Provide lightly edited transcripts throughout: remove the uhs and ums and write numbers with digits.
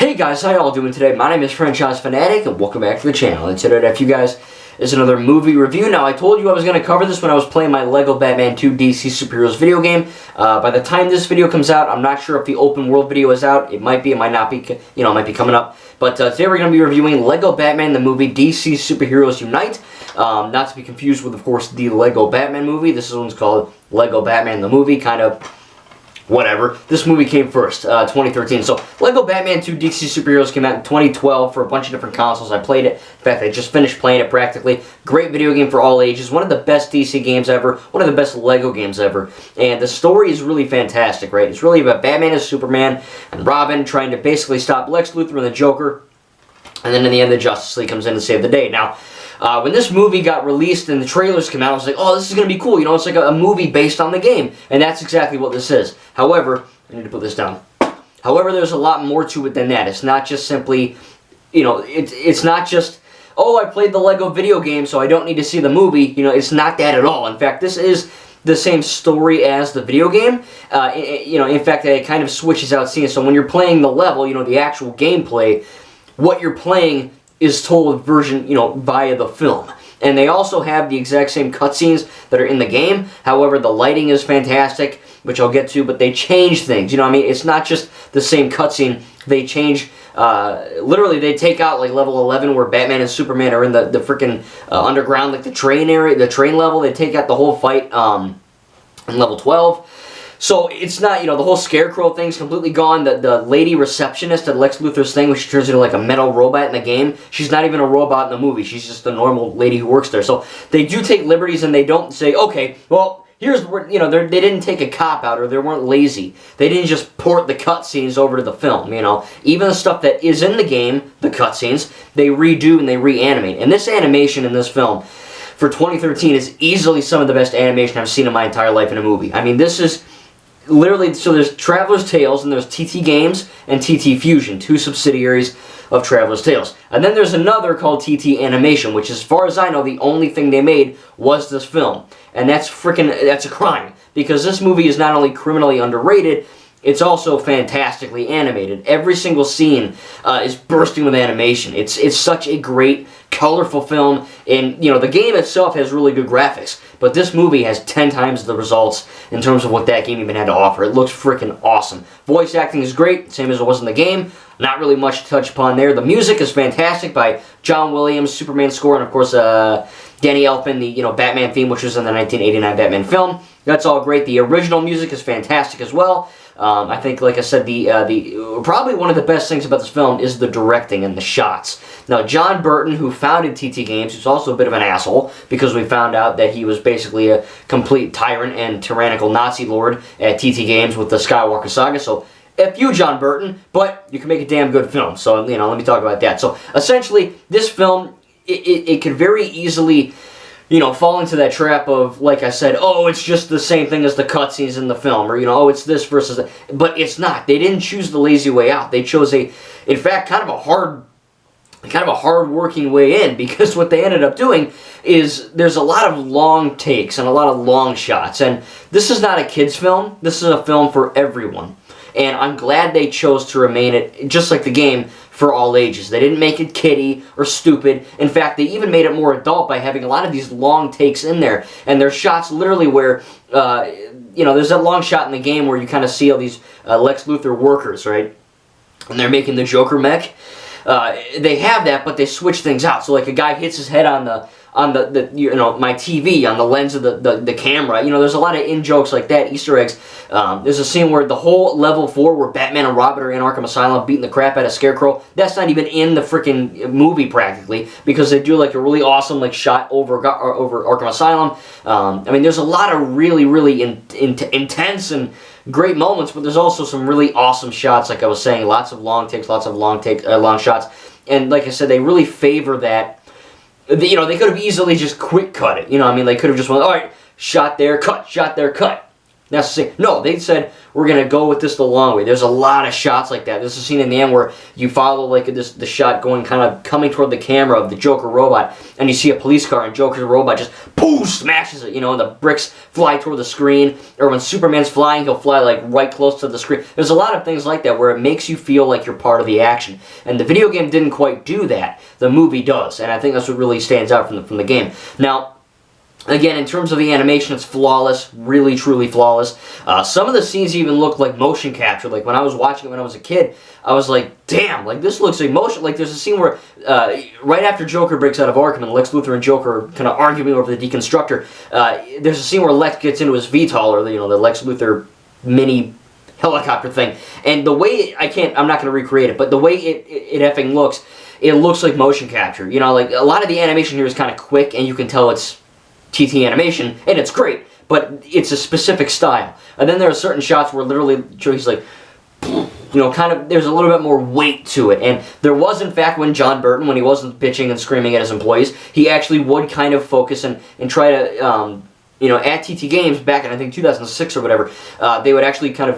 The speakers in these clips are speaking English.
Hey guys, how y'all doing today? My name is Franchise Fanatic and welcome back to the channel. And today, for you guys, is another movie review. Now, I told you I was going to cover this when I was playing my LEGO Batman 2 DC Superheroes video game. By the time this video comes out, I'm not sure if the open world video is out. It might be, it might not be, it might be coming up. But today we're going to be reviewing LEGO Batman the movie DC Superheroes Unite. Not to be confused with, of course, the LEGO Batman movie. This one's called LEGO Batman the movie, kind of whatever. This movie came first, 2013. So, LEGO Batman 2 DC Superheroes came out in 2012 for a bunch of different consoles. I played it. In fact, I just finished playing it practically. Great video game for all ages. One of the best DC games ever. One of the best LEGO games ever. And the story is really fantastic, right? It's really about Batman and Superman and Robin trying to basically stop Lex Luthor and the Joker. And then in the end, the Justice League comes in to save the day. Now, when this movie got released and the trailers came out, I was like, oh, this is going to be cool. You know, it's like a movie based on the game. And that's exactly what this is. However, I need to put this down. However, there's a lot more to it than that. It's not just simply, you know, it's not just, oh, I played the LEGO video game, so I don't need to see the movie. You know, it's not that at all. In fact, this is the same story as the video game. You know, in fact, it kind of switches out scenes. So when you're playing the level, you know, the actual gameplay, what you're playing is told version, you know, via the film. And they also have the exact same cutscenes that are in the game. However, the lighting is fantastic, which I'll get to, but they change things. You know what I mean? It's not just the same cutscene. They change, literally, they take out, like, level 11 where Batman and Superman are in the freaking underground, like the train area, the train level. They take out the whole fight in level 12. So it's not, you know, the whole Scarecrow thing's completely gone. The lady receptionist at Lex Luthor's thing, which turns into like a metal robot in the game, she's not even a robot in the movie. She's just a normal lady who works there. So they do take liberties and they don't say, okay, well, here's where, you know, they didn't take a cop-out or they weren't lazy. They didn't just port the cutscenes over to the film, you know. Even the stuff that is in the game, the cutscenes, they redo and they reanimate. And this animation in this film for 2013 is easily some of the best animation I've seen in my entire life in a movie. I mean, this is literally, so there's Traveler's Tales and there's TT Games and TT Fusion, two subsidiaries of Traveler's Tales. And then there's another called TT Animation, which as far as I know, the only thing they made was this film. And that's a crime. Because this movie is not only criminally underrated, it's also fantastically animated. Every single scene is bursting with animation. It's such a great, colorful film, and you know the game itself has really good graphics, but this movie has 10 times the results in terms of what that game even had to offer. It looks freaking awesome. Voice acting is great, same as it was in the game. Not really much to touch upon there. The music is fantastic by John Williams, Superman score, and of course Danny Elfman, the Batman theme, which was in the 1989 Batman film. That's all great. The original music is fantastic as well. I think, like I said, probably one of the best things about this film is the directing and the shots. Now, John Burton, who founded TT Games, who's also a bit of an asshole, because we found out that he was basically a complete tyrant and tyrannical Nazi lord at TT Games with the Skywalker Saga, so F you, John Burton, but you can make a damn good film, so, you know, let me talk about that. So, essentially, this film, it could very easily, you know, fall into that trap of, like I said, oh, it's just the same thing as the cutscenes in the film, or, you know, oh, it's this versus that. But it's not. They didn't choose the lazy way out. They chose in fact, kind of a hard-working way in, because what they ended up doing is there's a lot of long takes and a lot of long shots, and this is not a kid's film. This is a film for everyone. And I'm glad they chose to remain it, just like the game, for all ages. They didn't make it kiddie or stupid. In fact, they even made it more adult by having a lot of these long takes in there. And there's shots literally where, you know, there's that long shot in the game where you kind of see all these Lex Luthor workers, right? And they're making the Joker mech. They have that, but they switch things out. So like a guy hits his head on the you know, my TV, on the lens of the camera. You know, there's a lot of in-jokes like that, Easter eggs. There's a scene where the whole level 4 where Batman and Robin are in Arkham Asylum beating the crap out of Scarecrow, that's not even in the freaking movie practically, because they do like a really awesome like shot over Arkham Asylum. I mean, there's a lot of really intense and great moments, but there's also some really awesome shots, like I was saying, lots of long takes, lots of long shots. And like I said, they really favor that. You know, they could have easily just quick cut it. You know, I mean, they could have just went, all right, shot there, cut, shot there, cut. That's the scene. No, they said, we're going to go with this the long way. There's a lot of shots like that. There's a scene in the end where you follow like the shot going kind of coming toward the camera of the Joker robot, and you see a police car, and Joker's robot just boom, smashes it, you know, and the bricks fly toward the screen. Or when Superman's flying, he'll fly like right close to the screen. There's a lot of things like that where it makes you feel like you're part of the action. And the video game didn't quite do that. The movie does, and I think that's what really stands out from the game. Now, again, in terms of the animation, it's flawless, really, truly flawless. Some of the scenes even look like motion capture. Like, when I was watching it when I was a kid, I was like, damn, like, this looks like motion. Like, there's a scene where, right after Joker breaks out of Arkham and Lex Luthor and Joker are kind of arguing over the Deconstructor, there's a scene where Lex gets into his VTOL, or, you know, the Lex Luthor mini helicopter thing. And the way, I'm not going to recreate it, but the way it effing looks, it looks like motion capture. You know, like, a lot of the animation here is kind of quick, and you can tell it's TT animation, and it's great, but it's a specific style. And then there are certain shots where literally he's like, you know, kind of, there's a little bit more weight to it. And there was, in fact, when John Burton, when he wasn't bitching and screaming at his employees, he actually would kind of focus and try to, you know, at TT Games back in, I think, 2006 or whatever, they would actually kind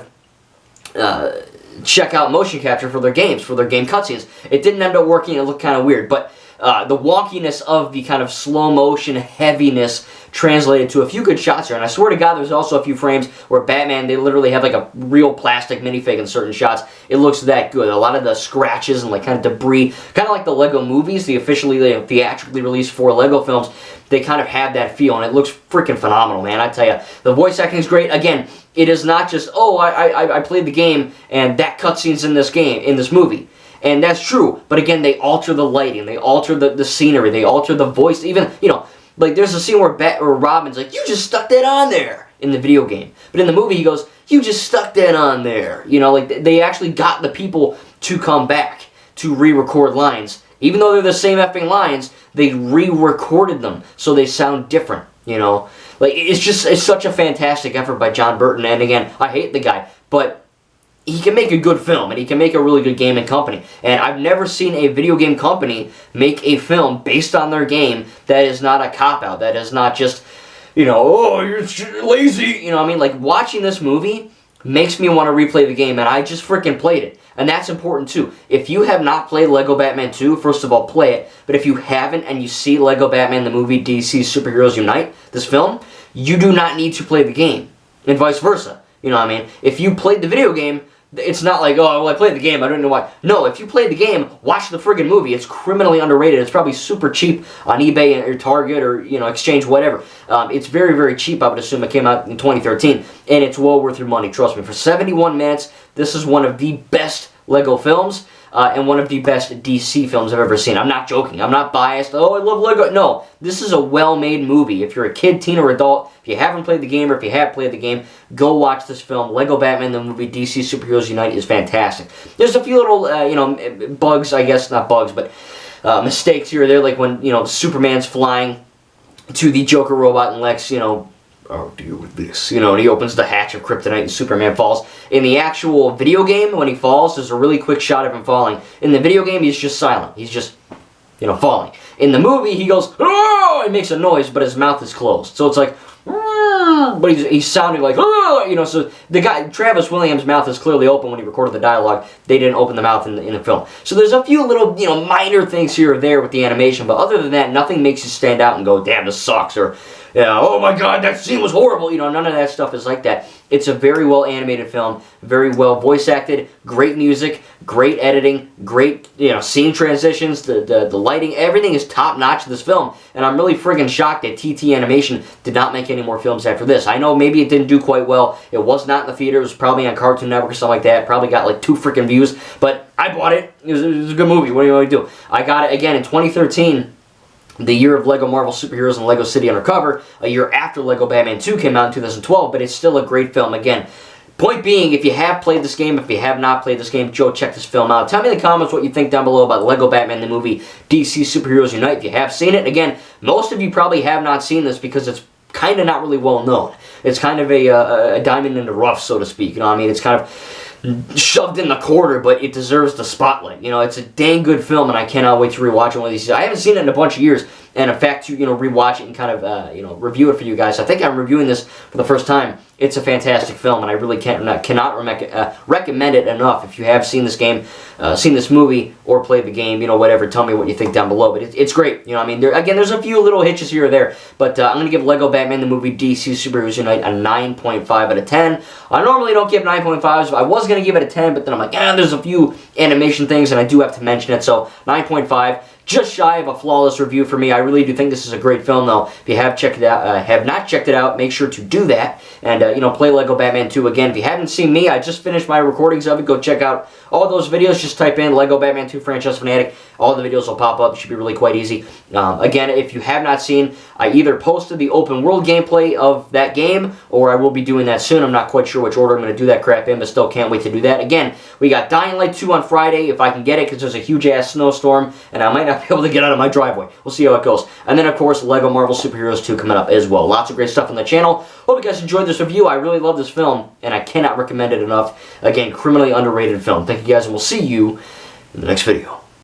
of check out motion capture for their games, for their game cutscenes. It didn't end up working, it looked kind of weird, but the wonkiness of the kind of slow motion heaviness translated to a few good shots here. And I swear to God, there's also a few frames where Batman, they literally have like a real plastic minifig in certain shots. It looks that good. A lot of the scratches and like kind of debris, kind of like the Lego movies, the officially theatrically released 4 Lego films, they kind of have that feel, and it looks freaking phenomenal, man. I tell you, the voice acting is great. Again, it is not just, oh, I played the game and that cutscene's in this game, in this movie. And that's true, but again, they alter the lighting, they alter the scenery, they alter the voice, even, you know, like there's a scene where Robin's like, you just stuck that on there, in the video game. But in the movie, he goes, you just stuck that on there. You know, like, they actually got the people to come back to re-record lines. Even though they're the same effing lines, they re-recorded them, so they sound different, you know. Like, it's such a fantastic effort by John Burton, and again, I hate the guy, but he can make a good film, and he can make a really good gaming company. And I've never seen a video game company make a film based on their game that is not a cop-out, that is not just, you know, oh, you're lazy. You know what I mean? Like, watching this movie makes me want to replay the game, and I just freaking played it. And that's important, too. If you have not played Lego Batman 2, first of all, play it. But if you haven't, and you see Lego Batman the movie DC Superheroes Unite, this film, you do not need to play the game, and vice versa. You know what I mean? If you played the video game, it's not like, oh, well, I played the game, I don't know why. No, if you played the game, watch the friggin' movie. It's criminally underrated. It's probably super cheap on eBay or Target or, you know, Exchange, whatever. It's very, very cheap, I would assume. It came out in 2013, and it's well worth your money, trust me. For 71 minutes, this is one of the best Lego films, and one of the best DC films I've ever seen. I'm not joking. I'm not biased. Oh, I love Lego. No, this is a well-made movie. If you're a kid, teen, or adult, if you haven't played the game, or if you have played the game, go watch this film. Lego Batman, the movie DC Superheroes Unite, is fantastic. There's a few little, you know, bugs, I guess, not bugs, but mistakes here or there, like when, you know, Superman's flying to the Joker robot and Lex, you know, I'll deal with this. You know, and he opens the hatch of kryptonite and Superman falls. In the actual video game, when he falls, there's a really quick shot of him falling. In the video game, he's just silent. He's just, you know, falling. In the movie, he goes, oh, and makes a noise, but his mouth is closed. So it's like, but he's sounding like, oh, you know, so the guy, Travis Williams' mouth is clearly open when he recorded the dialogue. They didn't open the mouth in the film. So there's a few little, you know, minor things here or there with the animation, but other than that, nothing makes you stand out and go, damn, this sucks, or, yeah, oh my god, that scene was horrible. You know, none of that stuff is like that. It's a very well animated film, very well voice acted, great music, great editing, great, you know, scene transitions, the lighting, everything is top notch in this film. And I'm really friggin' shocked that TT Animation did not make any more films after this. I know maybe it didn't do quite well. It was not in the theater. It was probably on Cartoon Network or something like that. Probably got like 2 freaking views. But I bought it. It was a good movie. What do you want to do? I got it again in 2013. The year of Lego Marvel Superheroes and Lego City Undercover, a year after Lego Batman 2 came out in 2012, but it's still a great film. Again, point being, if you have played this game, if you have not played this game, go check this film out. Tell me in the comments what you think down below about Lego Batman the movie, DC Superheroes Unite. If you have seen it, again, most of you probably have not seen this because it's kind of not really well known. It's kind of a diamond in the rough, so to speak. You know what I mean? It's kind of shoved in the corner, but it deserves the spotlight. You know, it's a dang good film, and I cannot wait to rewatch it one of these days. I haven't seen it in a bunch of years, and in fact to rewatch it and kind of review it for you guys. I think I'm reviewing this for the first time. It's a fantastic film, and I really cannot recommend it enough. If you have seen this game, seen this movie, or played the game, whatever, tell me what you think down below. But it's great. I mean, again, there's a few little hitches here or there, but I'm going to give Lego Batman the Movie DC Superheroes Unite a 9.5 out of 10. I normally don't give 9.5s. I was going to give it a 10, but then I'm like, there's a few animation things, and I do have to mention it, so 9.5. Just shy of a flawless review for me. I really do think this is a great film, though. If you have checked it out, have not checked it out, make sure to do that. And play Lego Batman 2 again. If you haven't seen me, I just finished my recordings of it. Go check out all those videos. Just type in Lego Batman 2 Franchise Fanatic. All the videos will pop up. It should be really quite easy. Again, if you have not seen, I either posted the open world gameplay of that game, or I will be doing that soon. I'm not quite sure which order I'm going to do that crap in, but still can't wait to do that. Again, we got Dying Light 2 on Friday, if I can get it, because there's a huge-ass snowstorm, and I might not be able to get out of my driveway. We'll see how it goes. And then, of course, Lego Marvel Superheroes 2 coming up as well. Lots of great stuff on the channel. Hope you guys enjoyed this review. I really love this film, and I cannot recommend it enough. Again, criminally underrated film. Thank you guys, and we'll see you in the next video.